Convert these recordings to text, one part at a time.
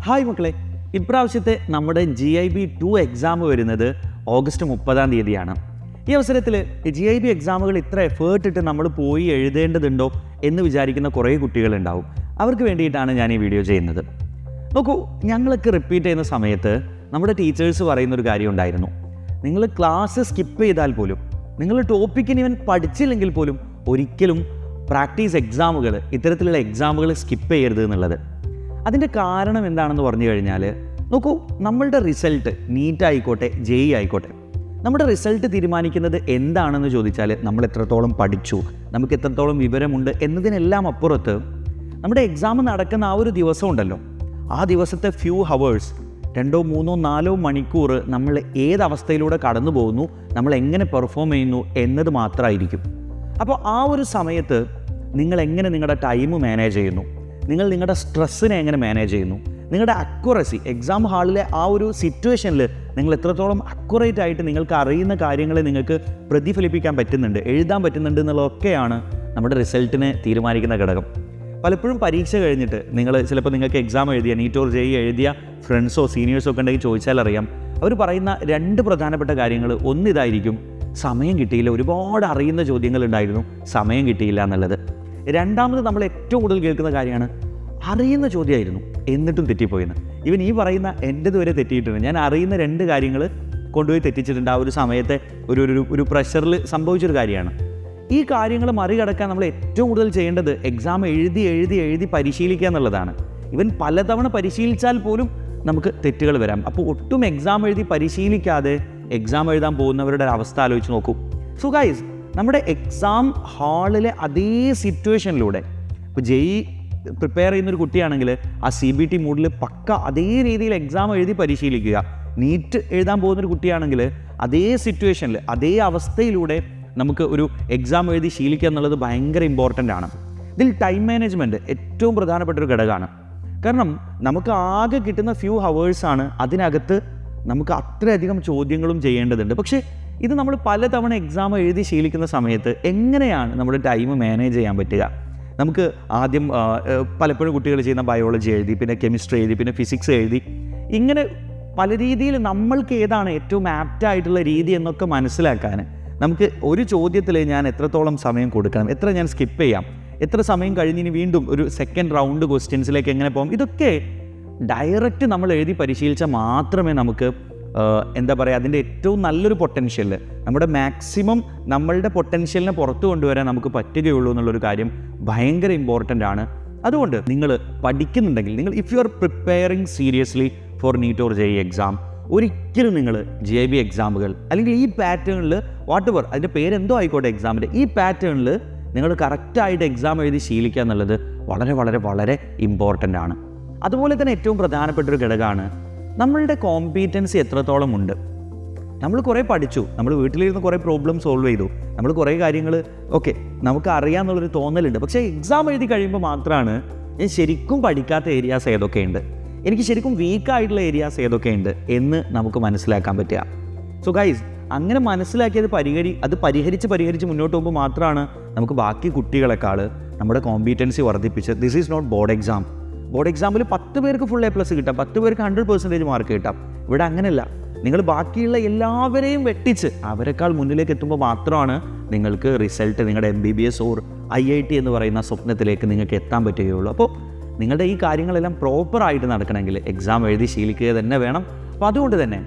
Hi മക്കളെ, ഇപ്രാവശ്യത്തെ നമ്മുടെ GIB-2 എക്സാം വരുന്നത് ഓഗസ്റ്റ് 30 ഈ അവസരത്തിൽ GIB എക്സാമുകൾ ഇത്ര എഫേർട്ട് ഇട്ട് നമ്മൾ പോയി എഴുതേണ്ടതുണ്ടോ എന്ന് വിചാരിക്കുന്ന കുറേ കുട്ടികളുണ്ടാവും. അവർക്ക് വേണ്ടിയിട്ടാണ് ഞാൻ ഈ വീഡിയോ ചെയ്യുന്നത്. നോക്കൂ, ഞങ്ങളൊക്കെ റിപ്പീറ്റ് ചെയ്യുന്ന സമയത്ത് നമ്മുടെ ടീച്ചേഴ്സ് പറയുന്നൊരു കാര്യം ഉണ്ടായിരുന്നു. നിങ്ങൾ ക്ലാസ് സ്കിപ്പ് ചെയ്താൽ പോലും, നിങ്ങൾ ടോപ്പിക്കിന് ഇവൻ പഠിച്ചില്ലെങ്കിൽ പോലും ഒരിക്കലും പ്രാക്ടീസ് എക്സാമുകൾ, ഇത്തരത്തിലുള്ള എക്സാമുകൾ സ്കിപ്പ് ചെയ്യരുത് എന്നുള്ളത്. അതിൻ്റെ കാരണം എന്താണെന്ന് പറഞ്ഞു കഴിഞ്ഞാൽ, നോക്കൂ, നമ്മളുടെ റിസൾട്ട് നീറ്റ് ആയിക്കോട്ടെ JEE ആയിക്കോട്ടെ, നമ്മുടെ റിസൾട്ട് തീരുമാനിക്കുന്നത് എന്താണെന്ന് ചോദിച്ചാൽ നമ്മൾ എത്രത്തോളം പഠിച്ചു, നമുക്ക് എത്രത്തോളം വിവരമുണ്ട് എന്നതിനെല്ലാം അപ്പുറത്ത് നമ്മുടെ എക്സാം നടക്കുന്ന ആ ഒരു ദിവസം ഉണ്ടല്ലോ, ആ ദിവസത്തെ ഫ്യൂ ഹവേഴ്സ്, 2, 3, 4 മണിക്കൂർ നമ്മൾ ഏതവസ്ഥയിലൂടെ കടന്നു പോകുന്നു, നമ്മൾ എങ്ങനെ പെർഫോം ചെയ്യുന്നു എന്നത് മാത്രമായിരിക്കും. അപ്പോൾ ആ ഒരു സമയത്ത് നിങ്ങൾ എങ്ങനെ നിങ്ങളുടെ ടൈം മാനേജ് ചെയ്യുന്നു, നിങ്ങൾ നിങ്ങളുടെ സ്ട്രെസ്സിനെ എങ്ങനെ മാനേജ് ചെയ്യുന്നു, നിങ്ങളുടെ അക്യുറസി, എക്സാം ഹാളിലെ ആ ഒരു സിറ്റുവേഷനിൽ നിങ്ങൾ എത്രത്തോളം അക്യുറേറ്റ് ആയിട്ട് നിങ്ങൾക്ക് അറിയുന്ന കാര്യങ്ങളെ നിങ്ങൾക്ക് പ്രതിഫലിപ്പിക്കാൻ പറ്റുന്നുണ്ട്, എഴുതാൻ പറ്റുന്നുണ്ട് എന്നുള്ളതൊക്കെയാണ് നമ്മുടെ റിസൾട്ടിനെ തീരുമാനിക്കുന്ന ഘടകം. പലപ്പോഴും പരീക്ഷ കഴിഞ്ഞിട്ട് ചിലപ്പോൾ നിങ്ങൾക്ക് എക്സാം എഴുതിയ നീറ്റ് ഓർ JEE എഴുതിയ ഫ്രണ്ട്സോ സീനിയേഴ്സോ ഒക്കെ ഉണ്ടെങ്കിൽ ചോദിച്ചാൽ അറിയാം, അവർ പറയുന്ന 2 പ്രധാനപ്പെട്ട കാര്യങ്ങൾ. ഒന്നിതായിരിക്കും, സമയം കിട്ടിയില്ല, ഒരുപാട് അറിയുന്ന ചോദ്യങ്ങളുണ്ടായിരുന്നു, സമയം കിട്ടിയില്ല എന്നുള്ളത്. രണ്ടാമത് നമ്മൾ ഏറ്റവും കൂടുതൽ കേൾക്കുന്ന കാര്യമാണ്, അറിയുന്ന ചോദ്യമായിരുന്നു എന്നിട്ടും തെറ്റിപ്പോയെന്ന്. ഇവൻ ഈ പറയുന്ന എൻ്റെത് വരെ തെറ്റിയിട്ടുണ്ട്. ഞാൻ അറിയുന്ന 2 കാര്യങ്ങൾ കൊണ്ടുപോയി തെറ്റിച്ചിട്ടുണ്ട്. ആ ഒരു സമയത്തെ ഒരു പ്രഷറിൽ സംഭവിച്ചൊരു കാര്യമാണ്. ഈ കാര്യങ്ങൾ മറികടക്കാൻ നമ്മൾ ഏറ്റവും കൂടുതൽ ചെയ്യേണ്ടത് എക്സാം എഴുതി പരിശീലിക്കുക എന്നുള്ളതാണ്. ഇവൻ പലതവണ പരിശീലിച്ചാൽ പോലും നമുക്ക് തെറ്റുകൾ വരാം. അപ്പോൾ ഒട്ടും എക്സാം എഴുതി പരിശീലിക്കാതെ എക്സാം എഴുതാൻ പോകുന്നവരുടെ അവസ്ഥ ആലോചിച്ച് നോക്കൂ. സോ ഗൈസ്, നമ്മുടെ എക്സാം ഹാളിലെ അതേ സിറ്റുവേഷനിലൂടെ, ഇപ്പോൾ JEE പ്രിപ്പയർ ചെയ്യുന്നൊരു കുട്ടിയാണെങ്കിൽ ആ CBT മൂഡിൽ പക്ക അതേ രീതിയിൽ എക്സാം എഴുതി പരിശീലിക്കുക. നീറ്റ് എഴുതാൻ പോകുന്നൊരു കുട്ടിയാണെങ്കിൽ അതേ സിറ്റുവേഷനിൽ, അതേ അവസ്ഥയിലൂടെ നമുക്ക് ഒരു എക്സാം എഴുതി ശീലിക്കുക എന്നുള്ളത് ഭയങ്കര ഇമ്പോർട്ടൻ്റ് ആണ്. ഇതിൽ ടൈം മാനേജ്മെൻറ്റ് ഏറ്റവും പ്രധാനപ്പെട്ടൊരു ഘടകമാണ്. കാരണം നമുക്ക് ആകെ കിട്ടുന്ന ഫ്യൂ ഹവേഴ്സാണ്, അതിനകത്ത് നമുക്ക് അത്രയധികം ചോദ്യങ്ങളും ചെയ്യേണ്ടതുണ്ട്. പക്ഷേ ഇത് നമ്മൾ പലതവണ എക്സാം എഴുതി ശീലിക്കുന്ന സമയത്ത് എങ്ങനെയാണ് നമ്മുടെ ടൈം മാനേജ് ചെയ്യാൻ പറ്റുക? നമുക്ക് ആദ്യം പലപ്പോഴും കുട്ടികൾ ചെയ്യുന്ന ബയോളജി എഴുതി, പിന്നെ കെമിസ്ട്രി എഴുതി, പിന്നെ ഫിസിക്സ് എഴുതി, ഇങ്ങനെ പല രീതിയിൽ നമ്മൾക്ക് ഏതാണ് ഏറ്റവും ആപ്റ്റായിട്ടുള്ള രീതി എന്നൊക്കെ മനസ്സിലാക്കാൻ നമുക്ക് ഒരു ചോദ്യത്തിൽ ഞാൻ എത്രത്തോളം സമയം കൊടുക്കണം, എത്ര ഞാൻ സ്കിപ്പ് ചെയ്യാം, എത്ര സമയം കഴിഞ്ഞ് ഇനി വീണ്ടും ഒരു സെക്കൻഡ് റൗണ്ട് ക്വസ്റ്റ്യൻസിലേക്ക് എങ്ങനെ പോകും, ഇതൊക്കെ ഡയറക്റ്റ് നമ്മൾ എഴുതി പരിശീലിച്ചാൽ മാത്രമേ നമുക്ക് അതിൻ്റെ ഏറ്റവും നല്ലൊരു പൊട്ടൻഷ്യൽ, നമ്മുടെ മാക്സിമം നമ്മളുടെ പൊട്ടൻഷ്യലിനെ പുറത്തു കൊണ്ടുവരാൻ നമുക്ക് പറ്റുകയുള്ളൂ എന്നുള്ളൊരു കാര്യം ഭയങ്കര ഇമ്പോർട്ടൻ്റ് ആണ്. അതുകൊണ്ട് നിങ്ങൾ പഠിക്കുന്നുണ്ടെങ്കിൽ, നിങ്ങൾ if you are preparing seriously for NEET or JEE exam, ഒരിക്കലും നിങ്ങൾ GIB എക്സാമുകൾ അല്ലെങ്കിൽ ഈ പാറ്റേണിൽ വാട്ടെവർ അതിൻ്റെ പേരെന്തോ ആയിക്കോട്ടെ എക്സാമിൻ്റെ, ഈ പാറ്റേണിൽ നിങ്ങൾ കറക്റ്റായിട്ട് എക്സാം എഴുതി ശീലിക്കുക എന്നുള്ളത് വളരെ വളരെ വളരെ ഇമ്പോർട്ടൻ്റ് ആണ്. അതുപോലെ തന്നെ ഏറ്റവും പ്രധാനപ്പെട്ടൊരു ഘടകമാണ് നമ്മളുടെ കോമ്പീറ്റൻസി എത്രത്തോളം ഉണ്ട്. നമ്മൾ കുറേ പഠിച്ചു, നമ്മൾ വീട്ടിലിരുന്ന് കുറേ പ്രോബ്ലം സോൾവ് ചെയ്തു, നമ്മൾ കുറേ കാര്യങ്ങൾ നമുക്ക് അറിയാമെന്നുള്ളൊരു തോന്നലുണ്ട്. പക്ഷേ എക്സാം എഴുതി കഴിയുമ്പോൾ മാത്രമാണ് ഞാൻ ശരിക്കും പഠിക്കാത്ത ഏരിയാസ് ഏതൊക്കെയുണ്ട്, എനിക്ക് ശരിക്കും വീക്കായിട്ടുള്ള ഏരിയാസ് ഏതൊക്കെയുണ്ട് എന്ന് നമുക്ക് മനസ്സിലാക്കാൻ പറ്റുക. സോ ഗൈസ്, അങ്ങനെ മനസ്സിലാക്കിയത് പരിഹരിച്ച് മുന്നോട്ട് പോകുമ്പോൾ മാത്രമാണ് നമുക്ക് ബാക്കി കുട്ടികളെക്കാൾ നമ്മുടെ കോമ്പീറ്റൻസി വർദ്ധിപ്പിച്ച്, this is not board exam. Board എക്സാമിൽ 10 പേർക്ക് ഫുൾ A+ കിട്ടാം, 10 പേർക്ക് 100% മാർക്ക് കിട്ടാം. ഇവിടെ അങ്ങനെയല്ല, നിങ്ങൾ ബാക്കിയുള്ള എല്ലാവരെയും വെട്ടിച്ച് അവരെക്കാൾ മുന്നിലേക്ക് എത്തുമ്പോൾ മാത്രമാണ് നിങ്ങൾക്ക് റിസൾട്ട്, നിങ്ങളുടെ MBBS ഓർ IIT എന്ന് പറയുന്ന സ്വപ്നത്തിലേക്ക് നിങ്ങൾക്ക് എത്താൻ പറ്റുകയുള്ളൂ. അപ്പോൾ നിങ്ങളുടെ ഈ കാര്യങ്ങളെല്ലാം പ്രോപ്പറായിട്ട് നടക്കണമെങ്കിൽ എക്സാം എഴുതി ശീലിക്കുക തന്നെ വേണം. അപ്പോൾ അതുകൊണ്ട് തന്നെ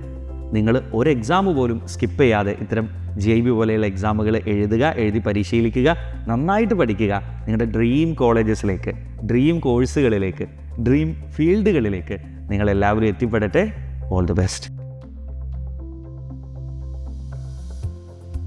നിങ്ങൾ ഒരു എക്സാം പോലും സ്കിപ്പ് ചെയ്യാതെ ഇത്തരം JIB പോലെയുള്ള എക്സാമുകൾ എഴുതി പരിശീലിക്കുക, നന്നായിട്ട് പഠിക്കുക. നിങ്ങളുടെ ഡ്രീം കോളേജസിലേക്ക്, ഡ്രീം കോഴ്സുകളിലേക്ക്, ഡ്രീം ഫീൽഡുകളിലേക്ക് നിങ്ങളെല്ലാവരും എത്തിപ്പെടട്ടെ. All the best.